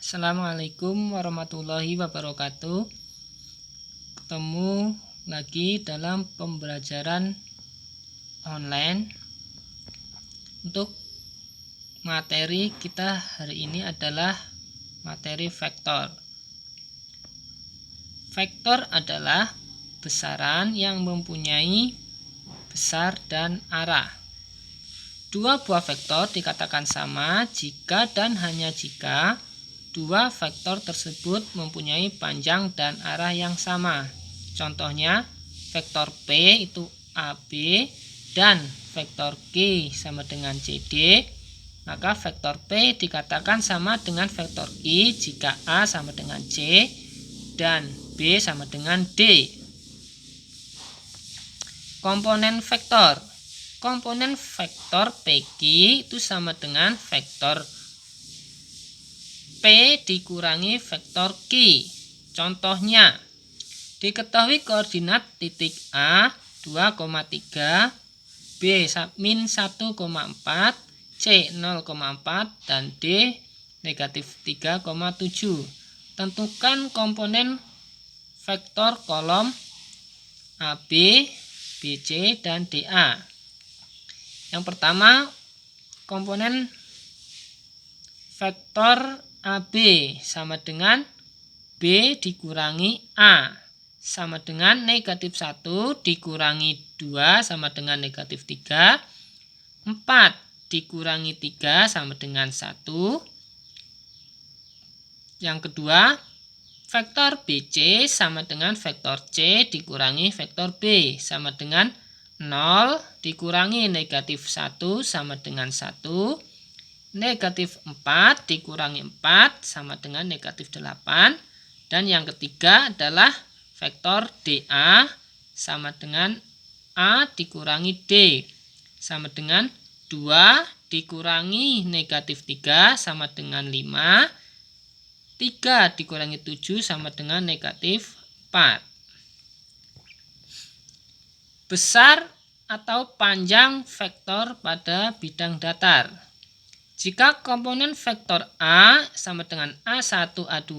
Assalamualaikum warahmatullahi wabarakatuh. Ketemu lagi dalam pembelajaran online. Untuk materi kita hari ini adalah materi vektor. Vektor adalah besaran yang mempunyai besar dan arah. Dua buah vektor dikatakan sama jika dan hanya jika dua vektor tersebut mempunyai panjang dan arah yang sama. Contohnya, vektor P itu AB dan vektor Q sama dengan CD. Maka vektor P dikatakan sama dengan vektor Q jika A sama dengan C dan B sama dengan D. Komponen vektor. Komponen vektor PQ itu sama dengan vektor P dikurangi vektor Q. Contohnya, diketahui koordinat titik A 2,3, B min 1,4, C 0,4, dan D negatif 3,7. Tentukan komponen vektor kolom AB, BC, dan DA. Yang pertama, komponen vektor AB sama dengan B dikurangi A sama dengan negatif 1 dikurangi 2 sama dengan negatif 3. 4 dikurangi 3 sama dengan 1. Yang kedua, vektor BC sama dengan vektor C dikurangi vektor B sama dengan 0 dikurangi negatif 1 sama dengan 1. Negatif 4 dikurangi 4 sama dengan negatif 8. Dan yang ketiga adalah vektor DA sama dengan A dikurangi D sama dengan 2 dikurangi negatif 3 sama dengan 5. 3 dikurangi 7 sama dengan negatif 4. Besar atau panjang vektor pada bidang datar. Jika komponen vektor A sama dengan A1, A2,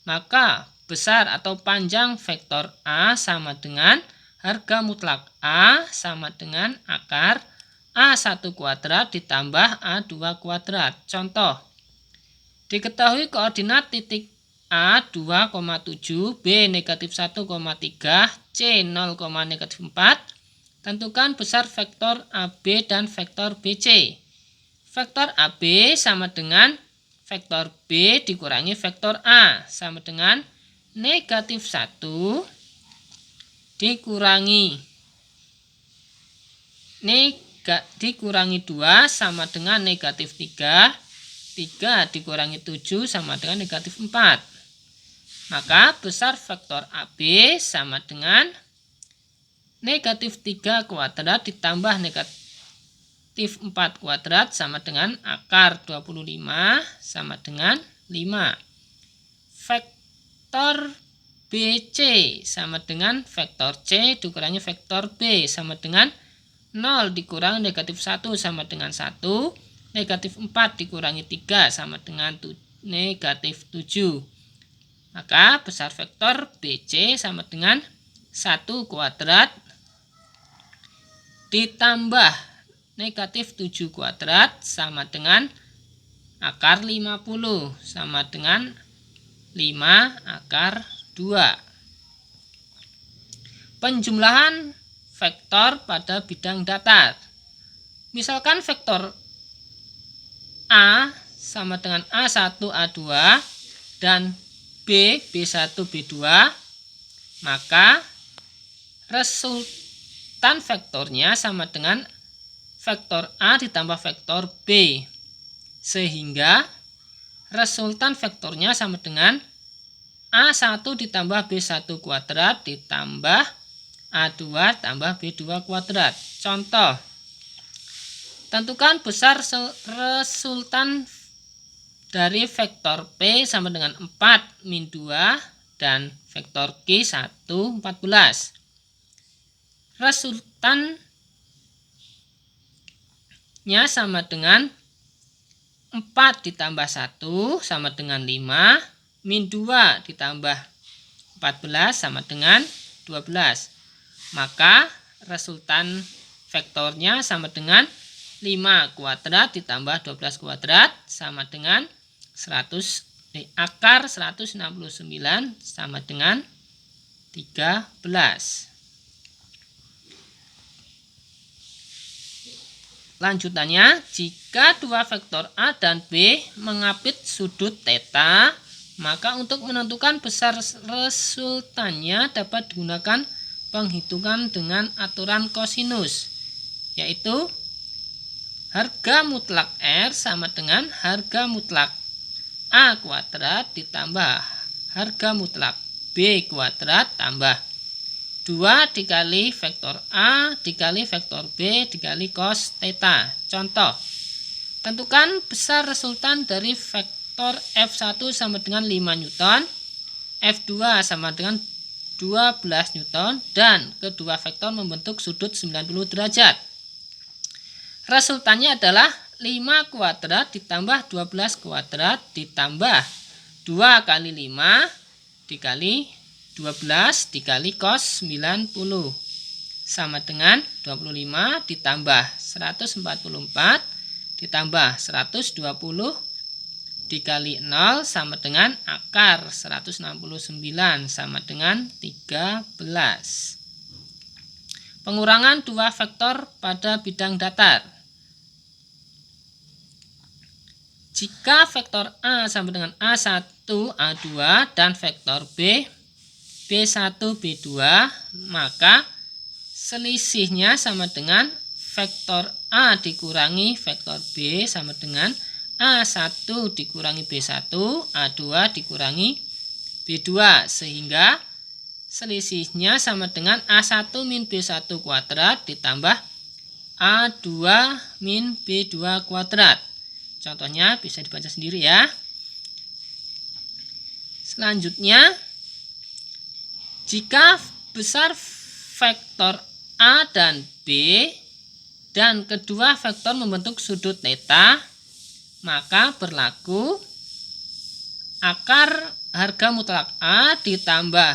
maka besar atau panjang vektor A sama dengan harga mutlak A sama dengan akar A1 kuadrat ditambah A2 kuadrat. Contoh, diketahui koordinat titik A 2,7, B negatif 1,3, C 0,4. Tentukan besar vektor AB dan vektor BC. Vektor AB sama dengan vektor B dikurangi vektor A sama dengan negatif 1 dikurangi 2 sama dengan negatif 3. 3 dikurangi 7 sama dengan negatif 4. Maka besar vektor AB sama dengan negatif 3 kuadrat ditambah negatif 4 kuadrat sama dengan akar 25 sama dengan 5. Vektor BC sama dengan vektor C dikurangi vektor B sama dengan 0 dikurangi negatif 1 sama dengan 1. Negatif 4 dikurangi 3 sama dengan negatif 7. Maka besar vektor BC sama dengan 1 kuadrat ditambah negatif 7 kuadrat sama dengan akar 50 sama dengan 5 akar 2. Penjumlahan vektor pada bidang datar. Misalkan vektor A sama dengan A1, A2 dan B, B1, B2, maka resultan vektornya sama dengan vektor A ditambah vektor B, sehingga resultan vektornya sama dengan A1 ditambah B1 kuadrat ditambah A2 tambah B2 kuadrat. Contoh, tentukan besar resultan dari vektor P sama dengan 4 min 2 dan vektor Q 1, 14. Resultannya sama dengan 4 ditambah 1 sama dengan 5. Min 2 ditambah 14 sama dengan 12. Maka resultan vektornya sama dengan 5 kuadrat ditambah 12 kuadrat sama dengan 100. Akar 169 sama dengan 13. Lanjutannya, jika dua vektor A dan B mengapit sudut theta, maka untuk menentukan besar resultannya dapat digunakan penghitungan dengan aturan kosinus, yaitu harga mutlak R sama dengan harga mutlak A kuadrat ditambah harga mutlak B kuadrat tambah 2 dikali vektor A dikali vektor B dikali cos theta. Contoh, tentukan besar resultan dari vektor F1 sama dengan 5 Newton, F2 sama dengan 12 Newton, dan kedua vektor membentuk sudut 90 derajat. Resultannya adalah 5 kuadrat ditambah 12 kuadrat ditambah 2 kali 5 dikali 12 dikali cos 90 sama dengan 25 ditambah 144 ditambah 120 dikali 0 sama dengan akar 169 sama dengan 13. Pengurangan dua vektor pada bidang datar. Jika vektor A sama dengan A1, A2 dan vektor B B1, B2, maka selisihnya sama dengan vektor A dikurangi vektor B sama dengan A1 dikurangi B1, A2 dikurangi B2, sehingga selisihnya sama dengan A1 min B1 kuadrat ditambah A2 min B2 kuadrat. Contohnya bisa dibaca sendiri ya. Selanjutnya, jika besar vektor A dan B dan kedua vektor membentuk sudut theta, maka berlaku akar harga mutlak A ditambah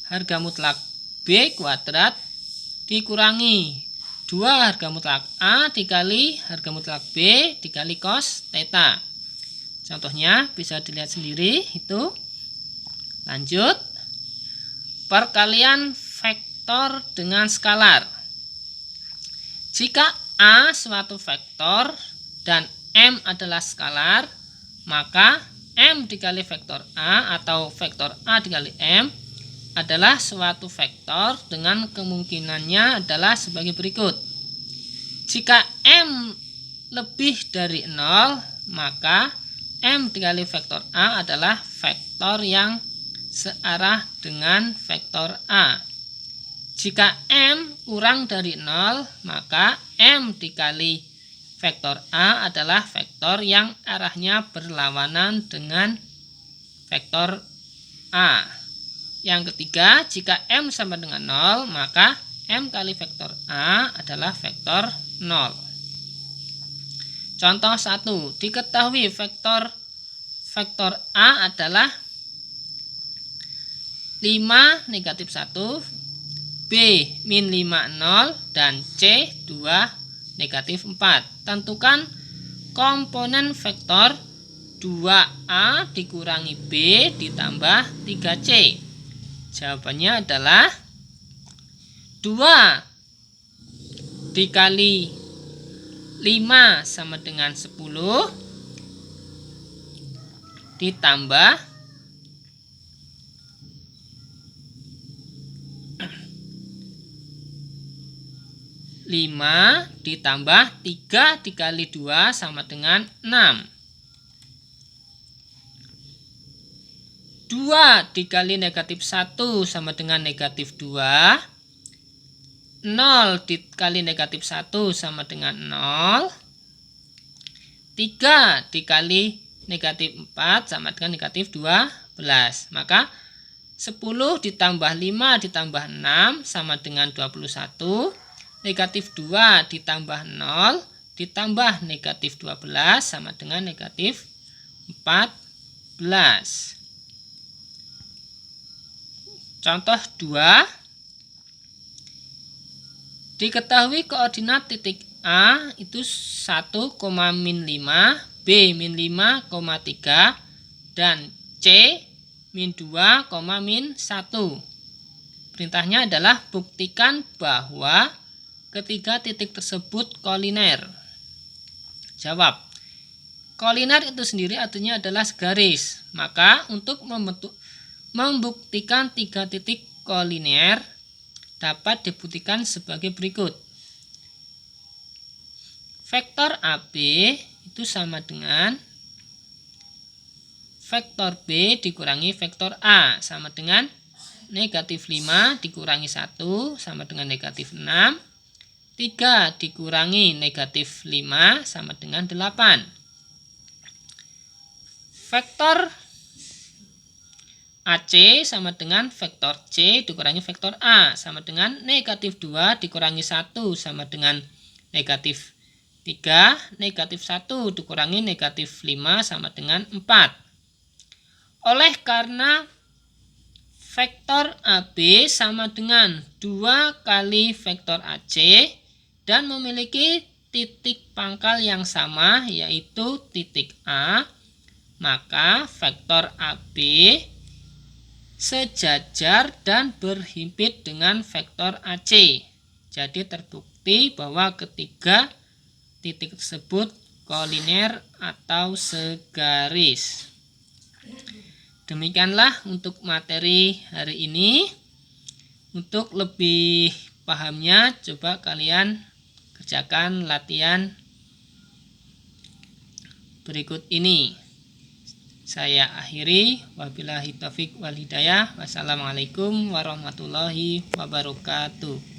harga mutlak B kuadrat dikurangi 2 harga mutlak A dikali harga mutlak B dikali cos theta. Contohnya bisa dilihat sendiri itu. Lanjut. Perkalian vektor dengan skalar. Jika A suatu vektor dan M adalah skalar, maka M dikali vektor A atau vektor A dikali M adalah suatu vektor dengan kemungkinannya adalah sebagai berikut. Jika M lebih dari 0, maka M dikali vektor A adalah vektor yang searah dengan vektor A. Jika M kurang dari 0, maka M dikali vektor A adalah vektor yang arahnya berlawanan dengan vektor A. Yang ketiga, jika M sama dengan 0, maka M kali vektor A adalah vektor 0. Contoh 1. Diketahui vektor A adalah 5, negatif 1, B, min 5, 0, dan C, 2, negatif 4. Tentukan komponen vektor 2A dikurangi B ditambah 3C. Jawabannya adalah 2 dikali 5 sama dengan 10 ditambah 5 ditambah 3 dikali 2 sama dengan 6. 2 dikali negatif 1 sama dengan negatif 2. 0 dikali negatif 1 sama dengan 0. 3 dikali negatif 4 sama dengan negatif 12. Maka 10 ditambah 5 ditambah 6 sama dengan 21. Negatif 2 ditambah 0 ditambah negatif 12 sama dengan negatif 14. Contoh 2. Diketahui koordinat titik A itu 1, min 5, B, min 5,3, dan C, min 2, min 1. Perintahnya adalah buktikan bahwa ketiga titik tersebut koliner. Jawab. Koliner itu sendiri artinya adalah segaris. Maka untuk membuktikan tiga titik koliner dapat dibuktikan sebagai berikut. Vektor AB itu sama dengan vektor B dikurangi vektor A, sama dengan negatif 5 dikurangi 1 sama dengan negatif 6. 3 dikurangi negatif 5 sama dengan 8. Vektor AC sama dengan vektor C dikurangi vektor A, sama dengan negatif 2 dikurangi 1 sama dengan negatif 3. Negatif 1 dikurangi negatif 5 sama dengan 4. Oleh karena vektor AB sama dengan 2 kali vektor AC dan memiliki titik pangkal yang sama, yaitu titik A, maka vektor AB sejajar dan berhimpit dengan vektor AC. Jadi terbukti bahwa ketiga titik tersebut koliner atau segaris. Demikianlah untuk materi hari ini. Untuk lebih pahamnya, coba kalian kerjakan latihan berikut ini. Saya akhiri. Wabillahi taufiq wal hidayah. Wassalamualaikum warahmatullahi wabarakatuh.